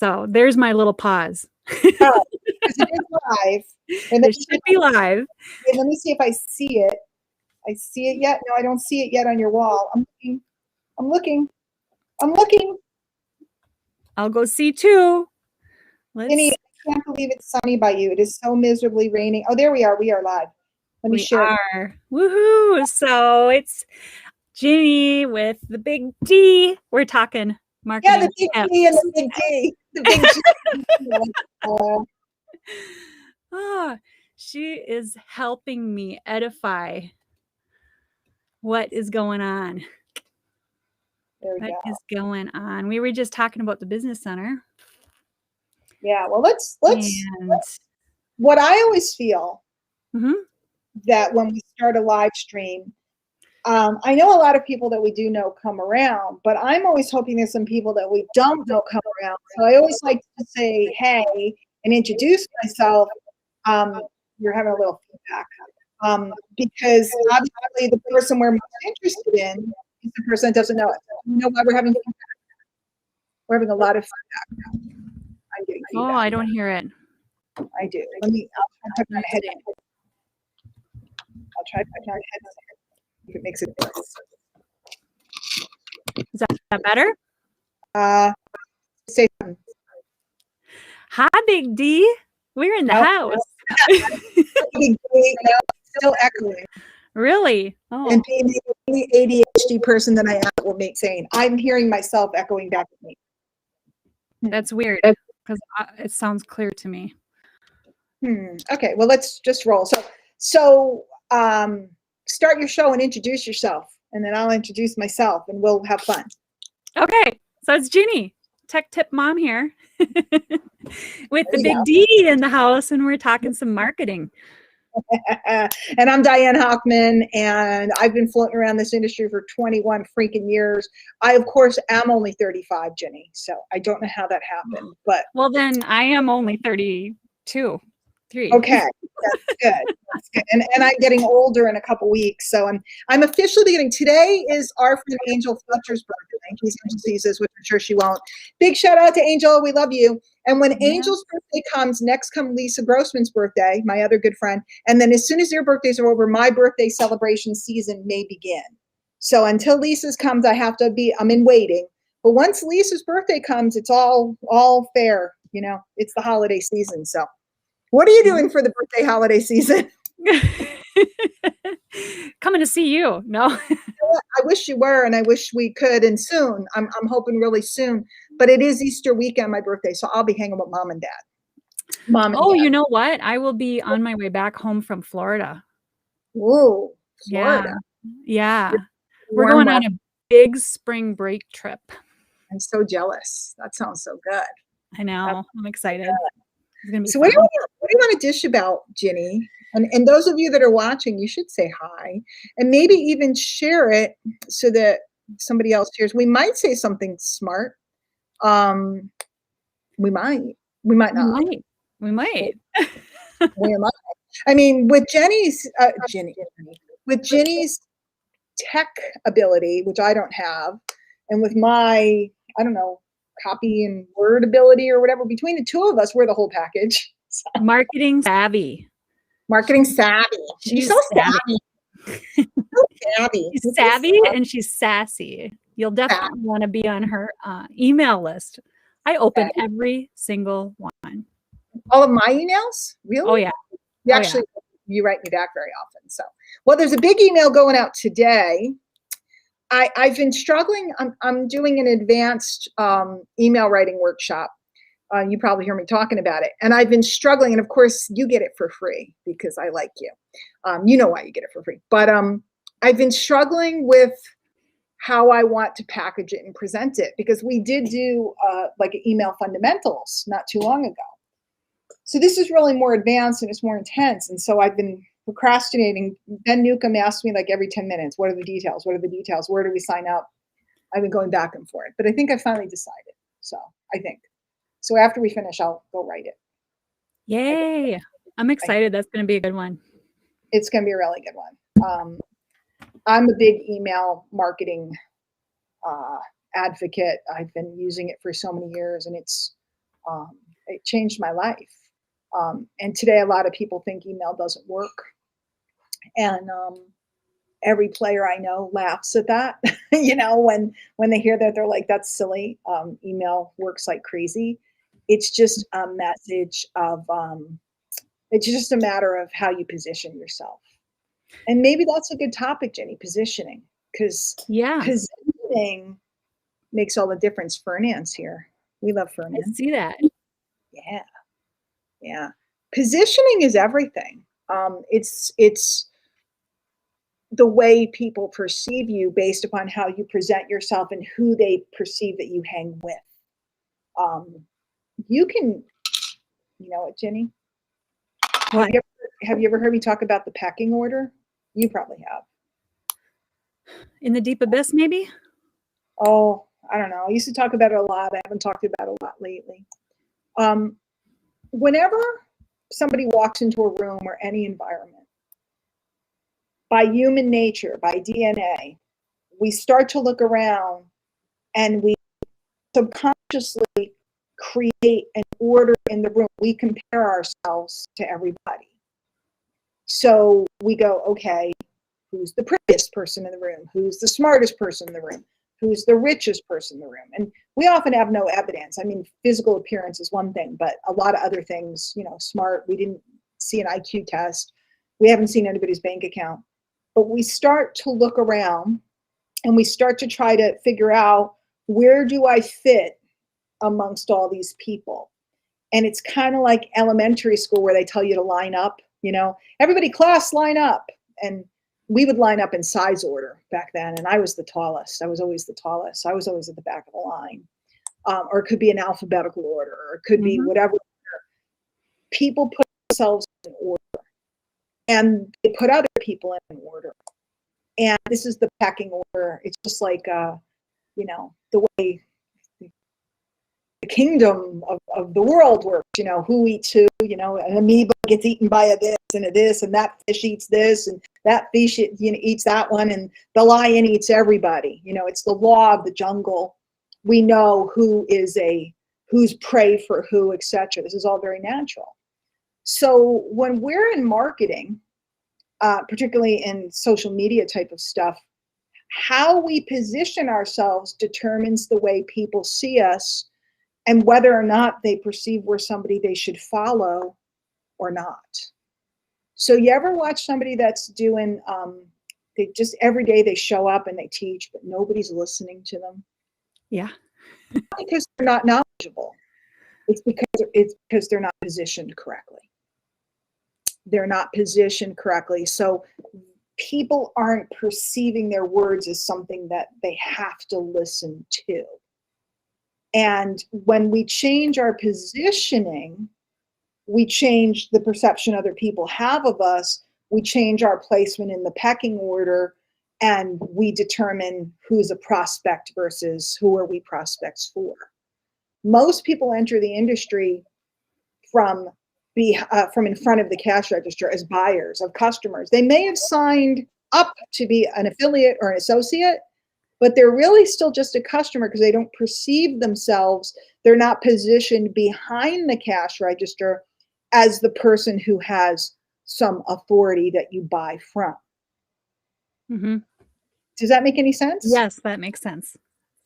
So there's my little pause. Oh, because it is live. And It should be live. And let me see if I see it. I see it yet? No, I don't see it yet on your wall. I'm looking. I'll go see too. Ginny, I can't believe it's sunny by you. It is so miserably raining. Oh, there we are. We are live. Let me share. Woohoo! So it's Ginny with the big D. We're talking marketing. Yeah, the big D and the big D. The big G. Oh, she is helping me edify what is going on. What is going on? We were just talking about the business center. Yeah, well, let's what I always feel that when we start a live stream, I know a lot of people that we do know come around, but I'm always hoping there's some people that we don't know come around. So I always like to say, hey, and introduce myself. You're having a little feedback. Because obviously the person we're most interested in is the person that doesn't know it. You know why we're having feedback? We're having a lot of feedback. I'm getting feedback. Oh, I don't hear it. I do. I'll try to put my headset. I'll try to put my headset if it makes it worse. Is that better? Say something. Hi, Big D. We're in the house. Big D, no, still echoing. Really? Oh. And being the only ADHD person that I am will make saying, I'm hearing myself echoing back at me. That's weird because it sounds clear to me. Okay, well, let's just roll. So start your show and introduce yourself, and then I'll introduce myself, and we'll have fun. Okay, so it's Ginny, Tech Tip Mom here, with the big D in the house, and we're talking some marketing. And I'm Diane Hochman, and I've been floating around this industry for 21 freaking years. I, of course, am only 35, Ginny, so I don't know how that happened. But well, then I am only 32. 3. Okay, that's good. That's good. And I'm getting older in a couple weeks, so I'm officially beginning. Today is our friend Angel Fletcher's birthday. In case Angel sees this, which I'm sure she won't. Big shout out to Angel. We love you. And when Angel's birthday comes, next comes Lisa Grossman's birthday, my other good friend. And then as soon as their birthdays are over, my birthday celebration season may begin. So until Lisa's comes, I'm in waiting. But once Lisa's birthday comes, it's all fair. You know, it's the holiday season. So what are you doing for the birthday holiday season? Coming to see you. No. I wish you were, and I wish we could, and soon. I'm hoping really soon. But it is Easter weekend, my birthday, so I'll be hanging with mom and dad. Oh, you know what? I will be on my way back home from Florida. Whoa, Florida. Yeah. We're going on a big spring break trip. I'm so jealous. That sounds so good. I know. I'm excited. So what do you want to dish about, Ginny? And those of you that are watching, you should say hi and maybe even share it so that somebody else hears. We might say something smart. We might not. We might. I mean, with Ginny's tech ability, which I don't have, and with my, I don't know, copy and word ability or whatever, between the two of us, we're the whole package. Marketing savvy. She's so savvy. She's savvy and she's sassy. You'll definitely want to be on her email list. I open every single one. All of my emails? Really? Oh, yeah. You write me back very often. So, well, there's a big email going out today. I've been struggling. I'm doing an advanced email writing workshop. You probably hear me talking about it. And I've been struggling. And of course, you get it for free because I like you. You know why you get it for free. But I've been struggling with how I want to package it and present it, because we did do like an email fundamentals not too long ago. So this is really more advanced and it's more intense. And so I've been procrastinating. Ben Newcomb asked me like every 10 minutes, what are the details? What are the details? Where do we sign up? I've been going back and forth, but I think I finally decided. So so after we finish, I'll go write it. Yay. I'm excited. That's going to be a good one. It's going to be a really good one. I'm a big email marketing advocate. I've been using it for so many years, and it's It changed my life. And today, a lot of people think email doesn't work. And every player I know laughs at that. When they hear that, they're like, "That's silly. Email works like crazy." It's just a message of. It's just a matter of how you position yourself. And maybe that's a good topic, Jenny, positioning, because positioning makes all the difference. Fernand's here. We love Fernand. I see that. Yeah. Yeah. Positioning is everything. It's the way people perceive you based upon how you present yourself and who they perceive that you hang with. You can, you know what, Jenny? What? Have you ever heard me talk about the pecking order? You probably have. In the deep abyss, maybe? Oh, I don't know. I used to talk about it a lot. I haven't talked about it a lot lately. Whenever somebody walks into a room or any environment, by human nature, by DNA, we start to look around and we subconsciously create an order in the room. We compare ourselves to everybody. So we go, okay, who's the prettiest person in the room? Who's the smartest person in the room? Who's the richest person in the room? And we often have no evidence. I mean, physical appearance is one thing, but a lot of other things, smart. We didn't see an IQ test. We haven't seen anybody's bank account. But we start to look around and we start to try to figure out, where do I fit amongst all these people? And it's kind of like elementary school where they tell you to line up, everybody class line up. And we would line up in size order back then. And I was the tallest. I was always the tallest. I was always at the back of the line. Or it could be an alphabetical order, or it could be whatever. People put themselves in order and they put other people in order. And this is the pecking order. It's just like, the way the kingdom of the world works, who eats who, an amoeba gets eaten by a this and a this, and that fish eats this, and that fish eats that one, and the lion eats everybody. It's the law of the jungle. We know who's prey for who, etc. This is all very natural. So when we're in marketing, particularly in social media type of stuff, how we position ourselves determines the way people see us and whether or not they perceive we're somebody they should follow or not. So you ever watch somebody that's doing, they just every day they show up and they teach, but nobody's listening to them? Yeah. Not because they're not knowledgeable. It's because they're not positioned correctly. They're not positioned correctly. So people aren't perceiving their words as something that they have to listen to. And when we change our positioning, we change the perception other people have of us. We change our placement in the pecking order, and we determine who's a prospect versus who are we prospects for. Most people enter the industry from in front of the cash register as buyers of customers. They may have signed up to be an affiliate or an associate, but they're really still just a customer because they don't perceive themselves. They're not positioned behind the cash register as the person who has some authority that you buy from. Mm-hmm. Does that make any sense? Yes, that makes sense.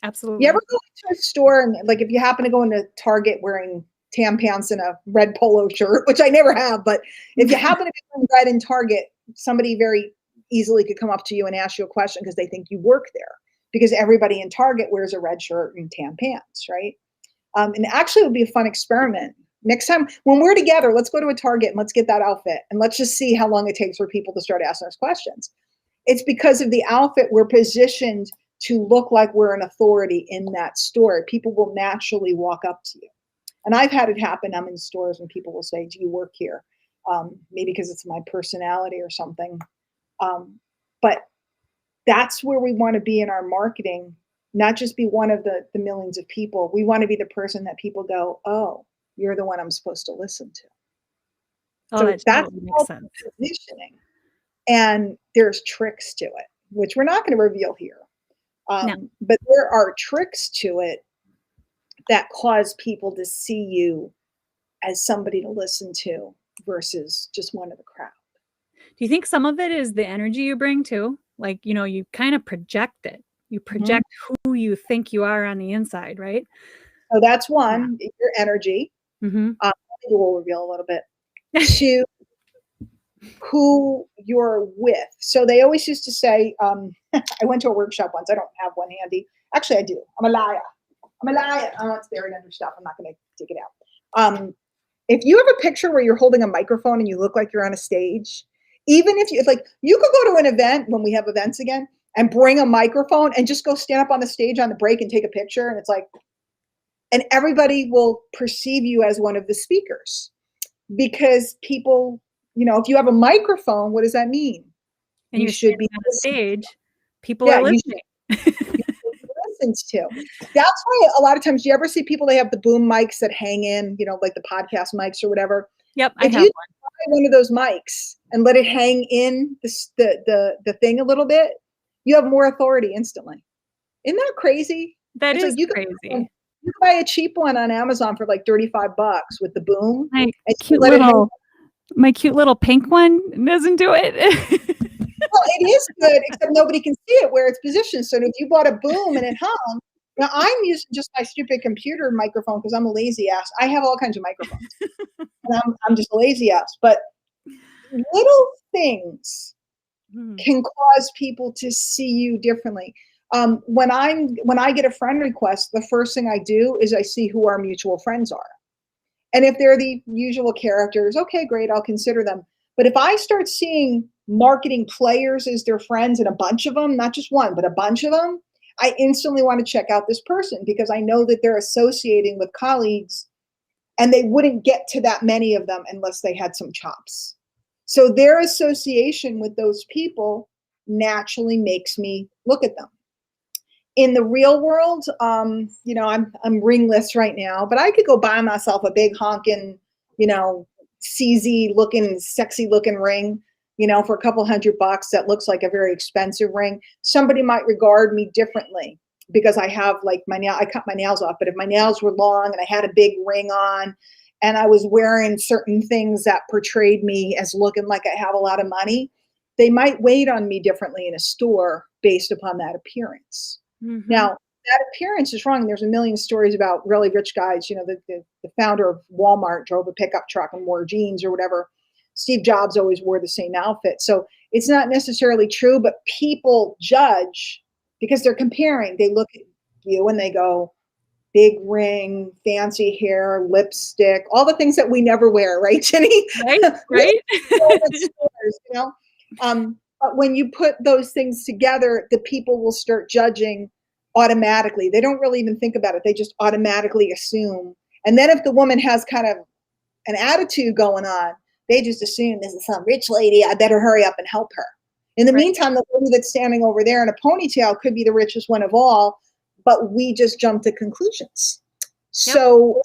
Absolutely. You ever go to a store and, like, if you happen to go into Target wearing tan pants and a red polo shirt, which I never have, but if you happen to be wearing red in Target, somebody very easily could come up to you and ask you a question because they think you work there, because everybody in Target wears a red shirt and tan pants, right? And actually it would be a fun experiment. Next time when we're together, let's go to a Target and let's get that outfit and let's just see how long it takes for people to start asking us questions. It's because of the outfit we're positioned to look like we're an authority in that store. People will naturally walk up to you. And I've had it happen. I'm in stores and people will say, "Do you work here?" Maybe because it's my personality or something. But that's where we want to be in our marketing, not just be one of the millions of people. We want to be the person that people go, "Oh, you're the one I'm supposed to listen to." Oh, so that that's totally makes sense. positioning. And there's tricks to it, which we're not going to reveal here. No. But there are tricks to it that cause people to see you as somebody to listen to versus just one of the crowd. Do you think some of it is the energy you bring too? Like, you kind of project it. You project who you think you are on the inside, right? So that's one, your energy. Mm-hmm. Maybe we'll reveal a little bit. Two, who you're with. So they always used to say, I went to a workshop once. I don't have one handy. Actually, I do. I'm a liar. Oh, it's buried under stuff. I'm not going to dig it out. If you have a picture where you're holding a microphone and you look like you're on a stage, even if you could go to an event when we have events again and bring a microphone and just go stand up on the stage on the break and take a picture. And it's like, and everybody will perceive you as one of the speakers because people, if you have a microphone, what does that mean? And you should be on the stage. People are listening. Listens to. That's why a lot of times, do you ever see people, they have the boom mics that hang in, like the podcast mics or whatever? Yep, I have one of those mics and let it hang in the thing a little bit, you have more authority instantly. Isn't that crazy? That is crazy. You can buy a cheap one on Amazon for like $35 with the boom. My cute little pink one doesn't do it. Well, it is good, except nobody can see it where it's positioned. So if you bought a boom and it hung, now I'm using just my stupid computer microphone because I'm a lazy ass. I have all kinds of microphones. And I'm just a lazy ass. But little things can cause people to see you differently. When I get a friend request, the first thing I do is I see who our mutual friends are. And if they're the usual characters, okay, great, I'll consider them. But if I start seeing marketing players as their friends and a bunch of them, not just one, but a bunch of them, I instantly want to check out this person because I know that they're associating with colleagues and they wouldn't get to that many of them unless they had some chops. So their association with those people naturally makes me look at them. In the real world, I'm ringless right now, but I could go buy myself a big honking, CZ looking, sexy looking ring, for a couple $100 that looks like a very expensive ring. Somebody might regard me differently because I have I cut my nails off, but if my nails were long and I had a big ring on and I was wearing certain things that portrayed me as looking like I have a lot of money, they might wait on me differently in a store based upon that appearance. Mm-hmm. Now, that appearance is wrong. There's a million stories about really rich guys. The founder of Walmart drove a pickup truck and wore jeans or whatever. Steve Jobs always wore the same outfit. So it's not necessarily true, but people judge because they're comparing. They look at you and they go, big ring, fancy hair, lipstick, all the things that we never wear, right, Jenny? Right. But when you put those things together, the people will start judging automatically. They don't really even think about it. They just automatically assume. And then if the woman has kind of an attitude going on, they just assume this is some rich lady. I better hurry up and help her. In the meantime, the lady that's standing over there in a ponytail could be the richest one of all, but we just jump to conclusions. Yep. So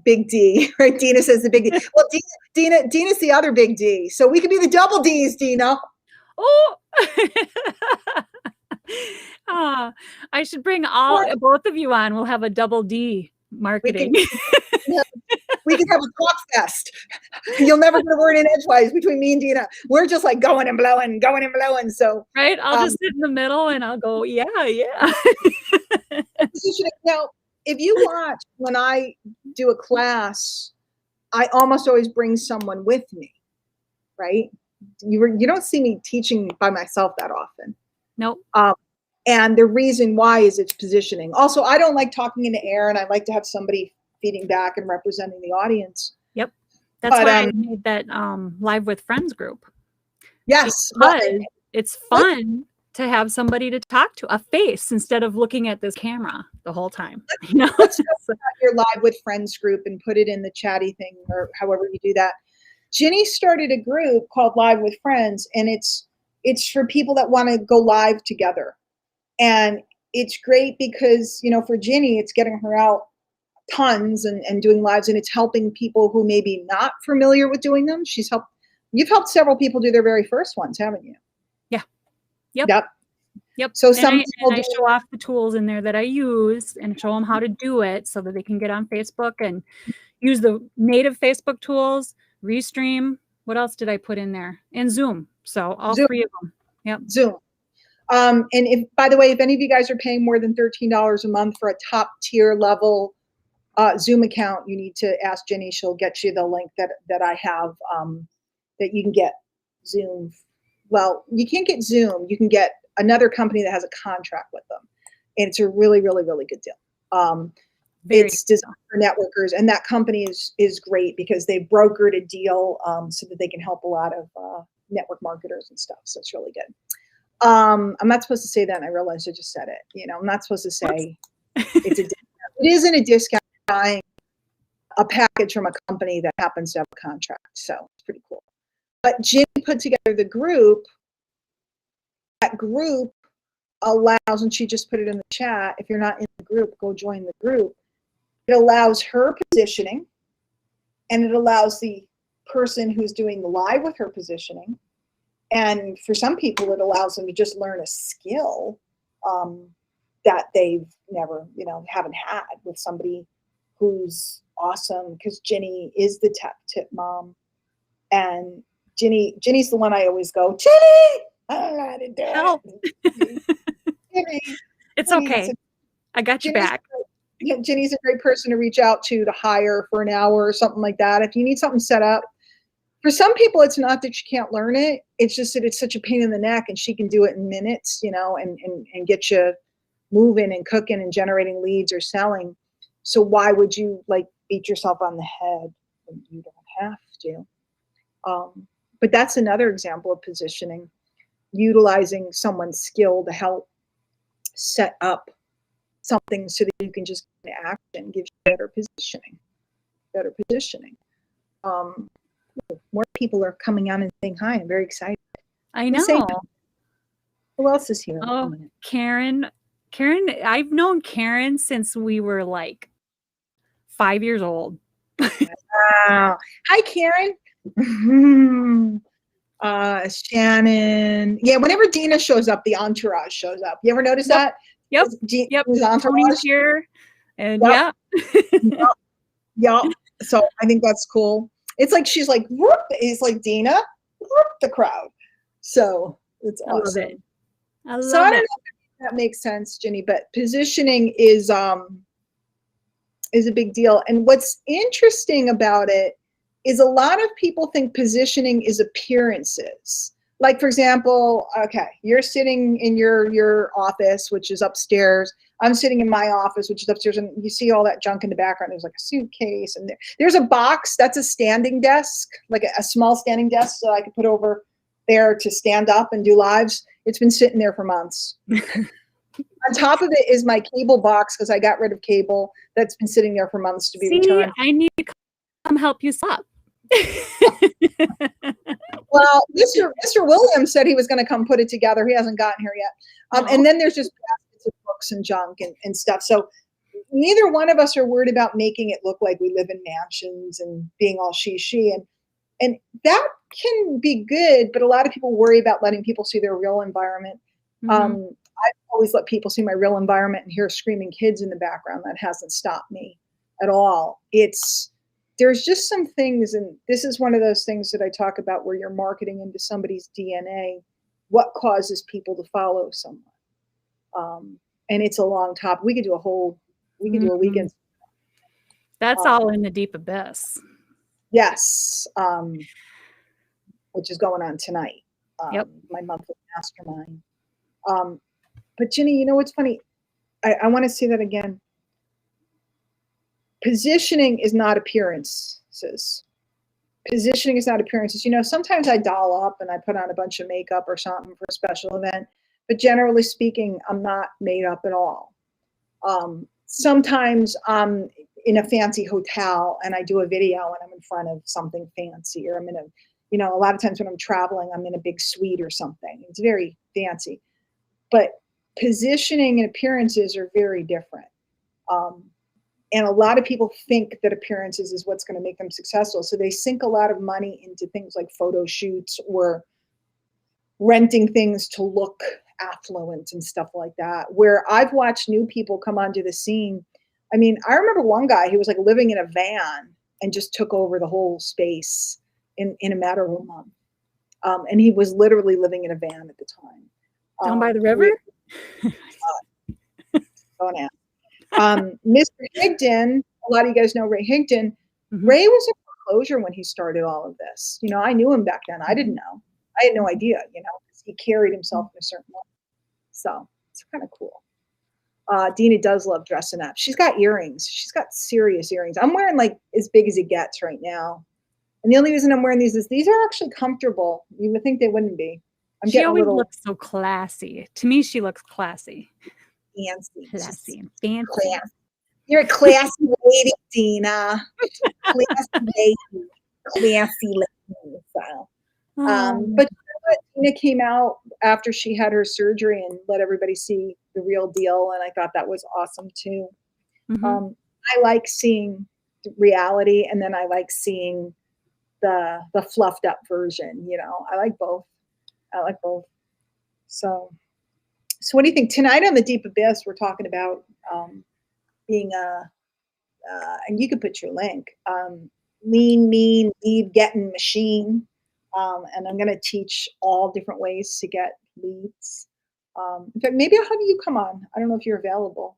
big D, right? Dina says the big D. Well, Dina's the other big D. So we could be the double Ds, Dina. Oh, I should bring both of you on. We'll have a double D marketing. We could have a talk fest. You'll never get a word in edgewise between me and Dina. We're just like going and blowing. So right, I'll just sit in the middle and I'll go, yeah. Now, if you watch when I do a class, I almost always bring someone with me, right? You don't see me teaching by myself that often. Nope. And the reason why is it's positioning. Also, I don't like talking in the air, and I like to have somebody feeding back and representing the audience. Yep. That's why I made that Live with Friends group. Yes. Because it's fun to have somebody to talk to, a face, instead of looking at this camera the whole time. Let's talk about your Live with Friends group and put it in the chatty thing or however you do that. Ginny started a group called Live with Friends, and it's for people that want to go live together. And it's great because, for Ginny, it's getting her out tons and doing lives, and it's helping people who may be not familiar with doing them. You've helped several people do their very first ones, haven't you? Yeah. Yep. Yep. So And some I, people and I do. show off the tools in there that I use and show them how to do it so that they can get on Facebook and use the native Facebook tools, Restream. What else did I put in there? And Zoom. So all Zoom. 3 of them. Yep. Zoom. And if, by the way, if any of you guys are paying more than $13 a month for a top tier level Zoom account, you need to ask Ginny. She'll get you the link that I have that you can get Zoom. Well, you can't get Zoom. You can get another company that has a contract with them. And it's a really, really, really good deal. It's designed for networkers, and that company is great because they brokered a deal so that they can help a lot of network marketers and stuff. So it's really good. I'm not supposed to say that, and I realized I just said it. You know, I'm not supposed to say it's a discount. It isn't a discount buying a package from a company that happens to have a contract. So it's pretty cool. But Ginny put together the group. That group allows, and she just put it in the chat, if you're not in the group, go join the group. It allows her positioning, and it allows the person who's doing the live with her positioning. And for some people, it allows them to just learn a skill that they've never, haven't had with somebody who's awesome. Because Ginny is the tech tip mom, and Ginny's the one I always go, Ginny, I don't know how to do Help. it. Ginny, it's okay. I got you back. Ginny's a great person to reach out to hire for an hour or something like that. If you need something set up. For some people, it's not that you can't learn it. It's just that it's such a pain in the neck, and she can do it in minutes, and get you moving and cooking and generating leads or selling. So why would you beat yourself on the head when you don't have to? But that's another example of positioning, utilizing someone's skill to help set up something so that you can just get into action, gives you better positioning. More people are coming on and saying hi. I'm very excited. I know. Who else is here? Oh, Karen. I've known Karen since we were 5 years old. Wow. Hi, Karen. Shannon. Yeah, whenever Dina shows up, the entourage shows up. You ever notice that? Yep. Yep. Tony's here. And yep. Yep. So I think that's cool. It's like she's like, whoop, it's like Dina, whoop, the crowd. So it's awesome. I love it. So I don't know if that makes sense, Ginny, but positioning is a big deal. And what's interesting about it is a lot of people think positioning is appearances. Like, for example, okay, you're sitting in your office, which is upstairs. I'm sitting in my office, which is upstairs, and you see all that junk in the background. There's like a suitcase, and there's a box. That's a standing desk, like a small standing desk that I could put over there to stand up and do lives. It's been sitting there for months. On top of it is my cable box, because I got rid of cable. That's been sitting there for months to be returned. I need to come help you up. Well, Mr. Williams said he was going to come put it together. He hasn't gotten here yet. And then there's just baskets of books and junk and stuff. So neither one of us are worried about making it look like we live in mansions and being all she. And that can be good, but a lot of people worry about letting people see their real environment. Mm-hmm. I always let people see my real environment and hear screaming kids in the background. That hasn't stopped me at all. There's just some things, and this is one of those things that I talk about where you're marketing into somebody's DNA, what causes people to follow someone. And it's a long topic. We could do a weekend. That's all in the deep abyss. Yes. Which is going on tonight. Yep. My monthly mastermind. But Ginny, you know what's funny? I want to say that again. Positioning is not appearances. Positioning is not appearances. Sometimes I doll up and I put on a bunch of makeup or something for a special event, but generally speaking, I'm not made up at all. Sometimes I'm in a fancy hotel and I do a video and I'm in front of something fancy, or I'm in a lot of times when I'm traveling, I'm in a big suite or something. It's very fancy. But positioning and appearances are very different. And a lot of people think that appearances is what's going to make them successful. So they sink a lot of money into things like photo shoots or renting things to look affluent and stuff like that, where I've watched new people come onto the scene. I mean, I remember one guy, he was like living in a van and just took over the whole space in a matter of a month. And he was literally living in a van at the time. Down by the river? Mr. Higdon, a lot of you guys know Ray Higdon. Mm-hmm. Ray was in foreclosure when he started all of this. You know, I knew him back then. I didn't know. I had no idea, you know, because he carried himself in a certain way. So it's kind of cool. Dina does love dressing up. She's got earrings. She's got serious earrings. I'm wearing like as big as it gets right now. And the only reason I'm wearing these is these are actually comfortable. You would think they wouldn't be. She always looks so classy. To me, she looks classy. Fancy. Classy and fancy. Classy. You're a classy lady, Dina. Classy lady. Classy lady. So. But you know what? Dina came out after she had her surgery and let everybody see the real deal. And I thought that was awesome too. Mm-hmm. I like seeing reality, and then I like seeing the fluffed up version. You know, I like both. So what do you think? Tonight on the Deep Abyss, we're talking about being and you can put your link, lean, mean, lead getting machine. And I'm going to teach all different ways to get leads. In fact, maybe I'll have you come on. I don't know if you're available.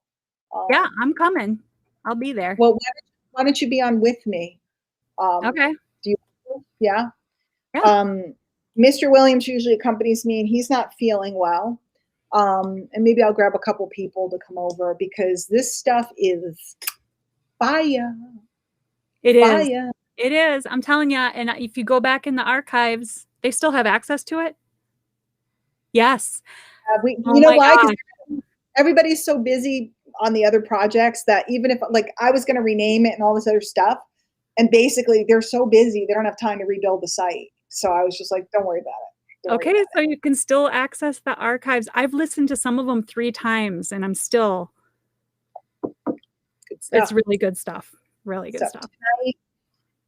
Yeah, I'm coming. I'll be there. Well, why don't you be on with me? Okay. Do you? Yeah. Mr. Williams usually accompanies me, and he's not feeling well. And maybe I'll grab a couple people to come over, because this stuff is fire. It is. It is. I'm telling you. And if you go back in the archives, they still have access to it. Yes. You know why? Because everybody's so busy on the other projects that even if, like, I was going to rename it and all this other stuff, and basically they're so busy, they don't have time to rebuild the site. So I was just like, don't worry about it. Okay, so you can still access the archives. I've listened to some of them 3 times, and I'm still. It's really good stuff. Really good stuff.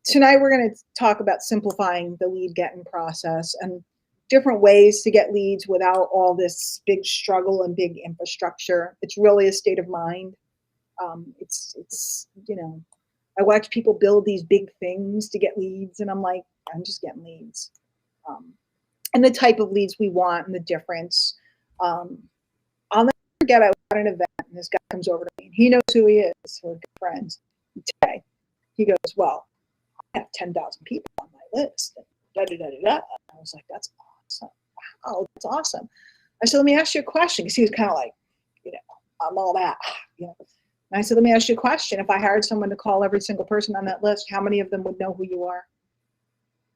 Tonight we're going to talk about simplifying the lead getting process and different ways to get leads without all this big struggle and big infrastructure. It's really a state of mind. It's you know, I watch people build these big things to get leads, and I'm like, I'm just getting leads. And the type of leads we want and the difference. I'll never forget, I was at an event and this guy comes over to me and he knows who he is. We're good friends. Today, he goes, well, I have 10,000 people on my list. And I was like, that's awesome. Wow, that's awesome. I said, let me ask you a question, because he was kind of like, you know, I'm all that. You know. And I said, let me ask you a question. If I hired someone to call every single person on that list, how many of them would know who you are?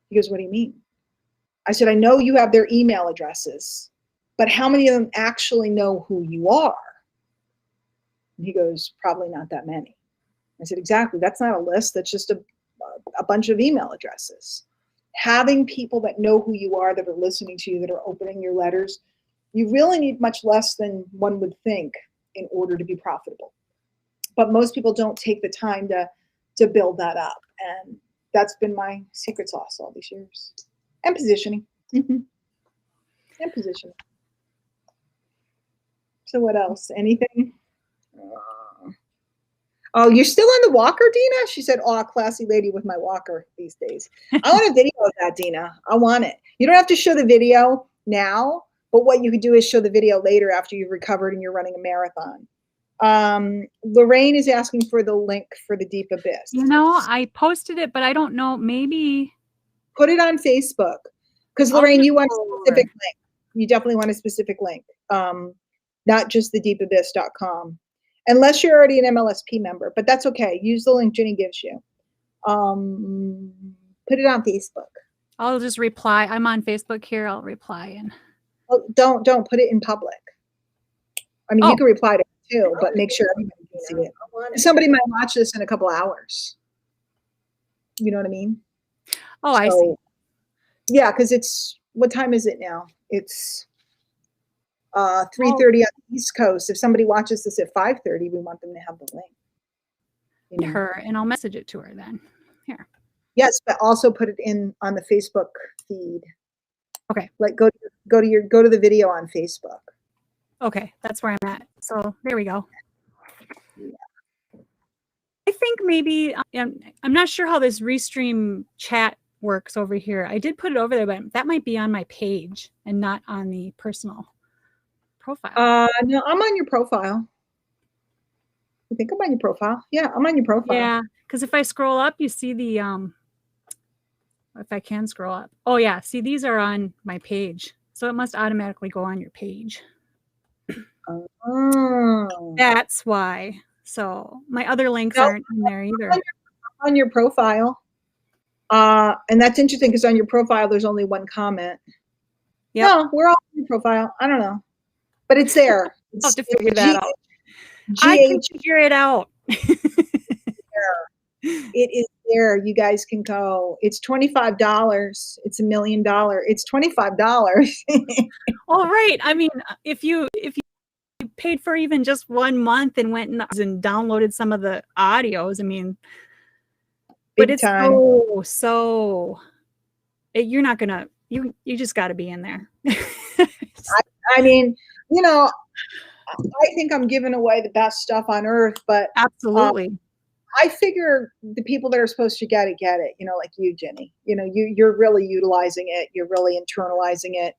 He goes, what do you mean? I said, I know you have their email addresses, but how many of them actually know who you are? And he goes, probably not that many. I said, exactly. That's not a list. That's just a bunch of email addresses. Having people that know who you are, that are listening to you, that are opening your letters, you really need much less than one would think in order to be profitable. But most people don't take the time to build that up. And that's been my secret sauce all these years. And positioning. And positioning. So what else? Anything? Oh, you're still on the walker, Dina? She said, oh, classy lady with my walker these days. I want a video of that, Dina. I want it. You don't have to show the video now, but what you could do is show the video later after you've recovered and you're running a marathon. Lorraine is asking for the link for the Deep Abyss. You know, I posted it, but I don't know, maybe. Put it on Facebook, because Lorraine, you want a specific link. You definitely want a specific link, not just the deepabyss.com, unless you're already an MLSP member, but that's okay. Use the link Ginny gives you. Put it on Facebook. I'll just reply. I'm on Facebook here. I'll reply. And oh, don't put it in public. I mean, you can reply to it too, but make sure everybody can see it. Somebody might watch this in a couple hours. You know what I mean? Oh, I see. Yeah, because it's, what time is it now? It's 3:30 on the East Coast. If somebody watches this at 5:30, we want them to have the link. You know? Her, and I'll message it to her then. Here. Yes, but also put it in on the Facebook feed. Okay. Like go to the video on Facebook. Okay, that's where I'm at. So there we go. I think maybe, I'm not sure how this Restream chat works over here. I did put it over there, but that might be on my page and not on the personal profile. No, I'm on your profile. I think I'm on your profile. Yeah, I'm on your profile. Yeah, because if I scroll up, you see the, if I can scroll up. Oh yeah, see, these are on my page. So it must automatically go on your page. Oh. That's why. So my other links aren't in there either. On your profile. And that's interesting because on your profile, there's only one comment. Yep. No, we're all on your profile. I don't know. But it's there. I'll have to figure that out. I can figure it out. It is there. You guys can go. It's $25. It's $1 million. It's $25. All right. I mean, if you paid for even just 1 month and went and downloaded some of the audios, I mean, but it's you're not gonna, you just got to be in there. I mean, you know, I think I'm giving away the best stuff on earth, but absolutely. I figure the people that are supposed to get it, you know, like you, Ginny, you know, you're really utilizing it. You're really internalizing it.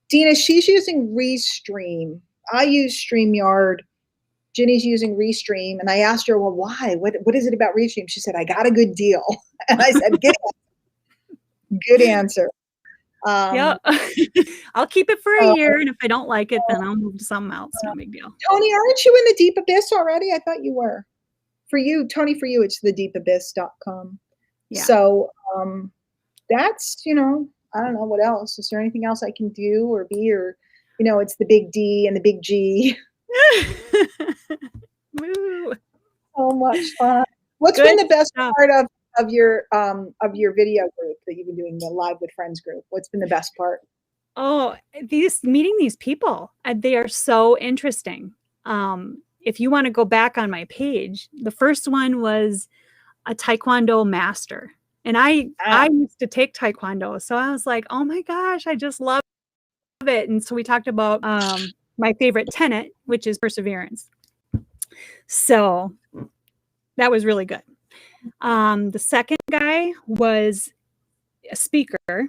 Dina, she's using Restream. I use StreamYard. Ginny's using Restream. And I asked her, well, why? What is it about Restream? She said, I got a good deal. And I said, good answer. Yeah. I'll keep it for a year. And if I don't like it, then I'll move to something else. No big deal. Tony, aren't you in the deep abyss already? I thought you were. For you, Tony, for you, it's thedeepabyss.com. Yeah. So that's, you know, I don't know what else. Is there anything else I can do or be, or, you know, it's the big D and the big G. So much fun. What's been the best part of your video group that you've been doing, the Live with Friends group? What's been the best part? Oh, meeting these people. They are so interesting. If you want to go back on my page, the first one was a Taekwondo master. And I used to take Taekwondo. So I was like, oh my gosh, I just love it. And so we talked about my favorite tenet, which is perseverance. So that was really good. The second guy was a speaker,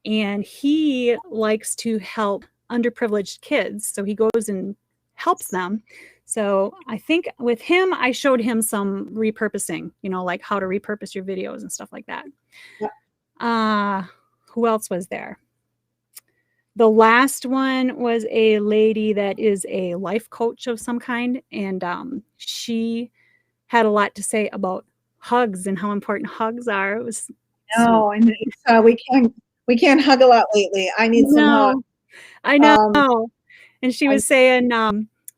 and he likes to help underprivileged kids. So he goes and helps them. So I think with him, I showed him some repurposing, you know, like how to repurpose your videos and stuff like that. Yeah. Who else was there? The last one was a lady that is a life coach of some kind. And she had a lot to say about hugs and how important hugs are. It was and we can't hug a lot lately. I need some hugs. I know. And she was saying,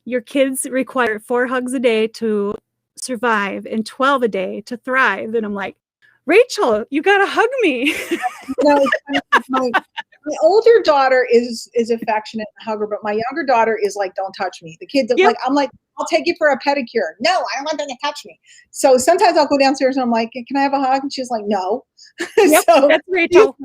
your kids require 4 hugs a day to survive and 12 a day to thrive. And I'm like, Rachel, you got to hug me. My older daughter is affectionate and hugger, but my younger daughter is like, don't touch me. The kids, like, I'm like, I'll take you for a pedicure. No, I don't want them to touch me. So sometimes I'll go downstairs and I'm like, can I have a hug? And she's like, no. Yep, so that's Rachel.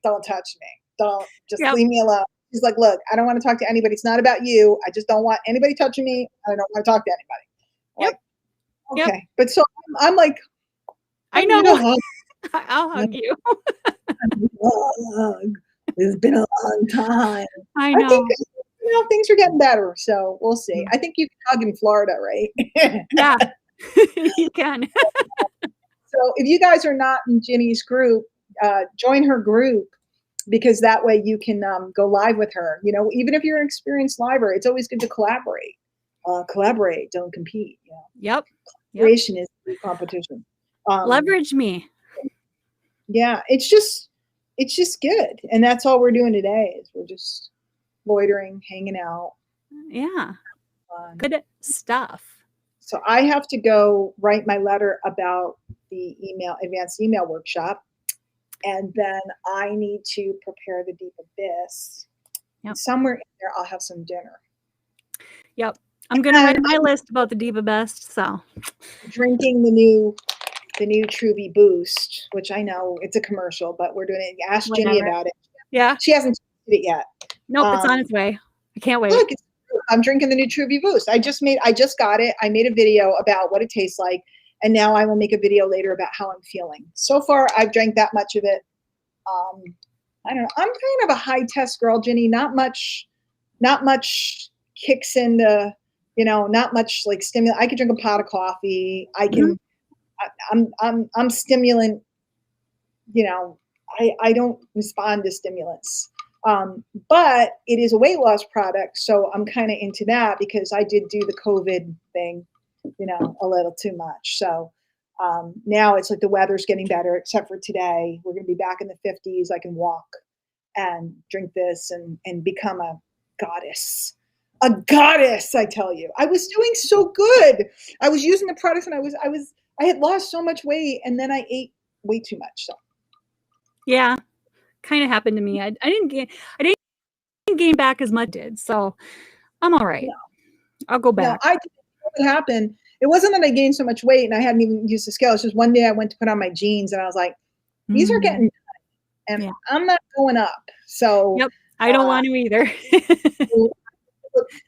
Don't touch me. Don't, just leave me alone. She's like, look, I don't want to talk to anybody. It's not about you. I just don't want anybody touching me. I don't want to talk to anybody. Like, okay. But so I'm like, I know. I'll hug you. It's been a long time. I know. I think, you know, things are getting better, so we'll see. I think you can hug in Florida, right? Yeah, you can. So if you guys are not in Ginny's group, join her group, because that way you can go live with her. You know, even if you're an experienced liver, it's always good to collaborate. Collaborate, don't compete. You know? Yep. Collaboration is the competition. Leverage me. Yeah, it's just good, and that's all we're doing today. Is we're just loitering, hanging out. Yeah, good stuff. So I have to go write my letter about the advanced email workshop. And then I need to prepare the Deep Abyss. Yep. Somewhere in there, I'll have some dinner. Yep. I'm going to write my list about the Deep Abyss. So drinking the new Truby Boost, which I know it's a commercial, but we're doing it. Ask Ginny about it. Yeah. She hasn't it yet. Nope, it's on its way. I can't wait. Look, I'm drinking the new Truby Boost. I just got it. I made a video about what it tastes like, and now I will make a video later about how I'm feeling. So far, I've drank that much of it. I don't know. I'm kind of a high test girl, Ginny. Not much kicks into, not much like stimulant. I could drink a pot of coffee. I can. I'm stimulant. I don't respond to stimulants. But it is a weight loss product, so I'm kind of into that because I did do the COVID thing, a little too much. So now it's like the weather's getting better, except for today. We're going to be back in the 50s. I can walk and drink this and become a goddess. A goddess, I tell you. I was doing so good. I was using the products and I had lost so much weight, and then I ate way too much. So yeah, kind of happened to me. I didn't gain back as much as I did, so I'm all right. No. I'll go back. No, what happened, it wasn't that I gained so much weight and I hadn't even used the scale. It's just one day I went to put on my jeans and I was like, these are getting done, and I'm not going up. So yep, I don't want to either.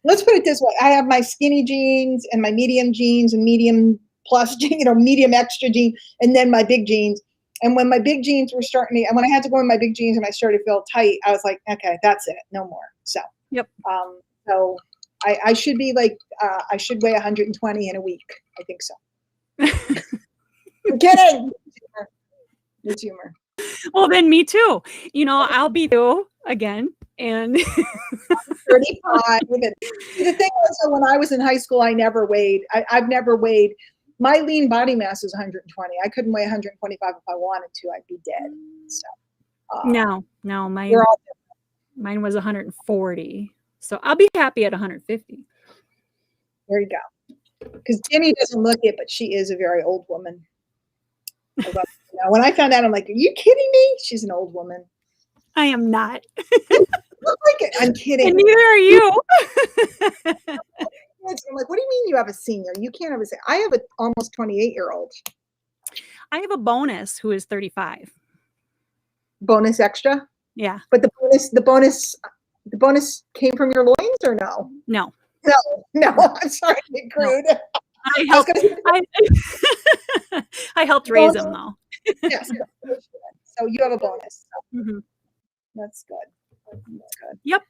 Let's put it this way. I have my skinny jeans and my medium jeans and medium plus, medium extra jeans, and then my big jeans. And when my big jeans were starting to, and when I had to go in my big jeans and I started to feel tight, I was like, okay, that's it, no more. So, yep. So I should be like, I should weigh 120 in a week. I think so. I'm kidding. It's humor. Well, then me too. I'll be due again. And 35. The thing was, when I was in high school, I never weighed. I've never weighed. My lean body mass is 120. I couldn't weigh 125 if I wanted to. I'd be dead. So no, mine was 140. So I'll be happy at 150. There you go. Because Ginny doesn't look it, but she is a very old woman. When I found out, I'm like, are you kidding me? She's an old woman. I am not. Look like it. I'm kidding. And neither are you. I'm like, what do you mean you have a senior? You can't have a senior. I have an almost 28-year-old. I have a bonus who is 35. Bonus extra? Yeah. But the bonus came from your loins or no? No. No. I'm sorry to be crude. No. I helped raise him though. Yes. So you have a bonus. So. Mm-hmm. That's good. Yep.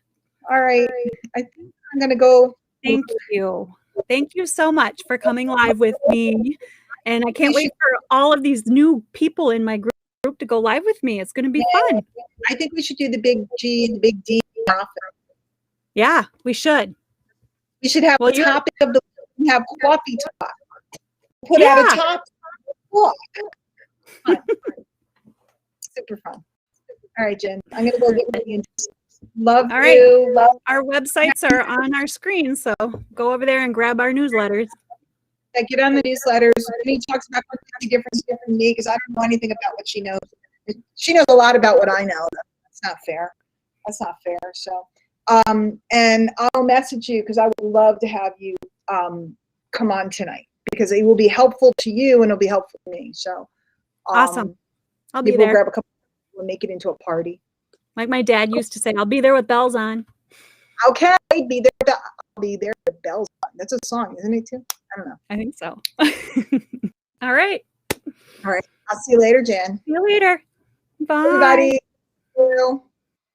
All right. I think I'm going to go. Thank you. Thank you so much for coming live with me. And I can't wait for all of these new people in my group to go live with me. It's going to be fun. I think we should do the big G and the big D often. Yeah, we should. We should have the topic of the week. Have coffee talk. Put out a top talk. Fun. Super fun. All right, Jen. I'm going to go get ready and love all you. Right. Our websites are on our screen, so go over there and grab our newsletters. Yeah, get on the newsletters. He talks about completely different stuff from me because I don't know anything about what she knows. She knows a lot about what I know. That's not fair. That's not fair. So, and I'll message you because I would love to have you come on tonight because it will be helpful to you and it'll be helpful to me. So, awesome. I'll be there. We'll grab a couple. We'll make it into a party. Like my dad used to say, I'll be there with bells on. Okay, be there. I'll be there with bells on. That's a song, isn't it too? I don't know. I think so. All right. All right. I'll see you later, Jen. See you later. Bye. Everybody.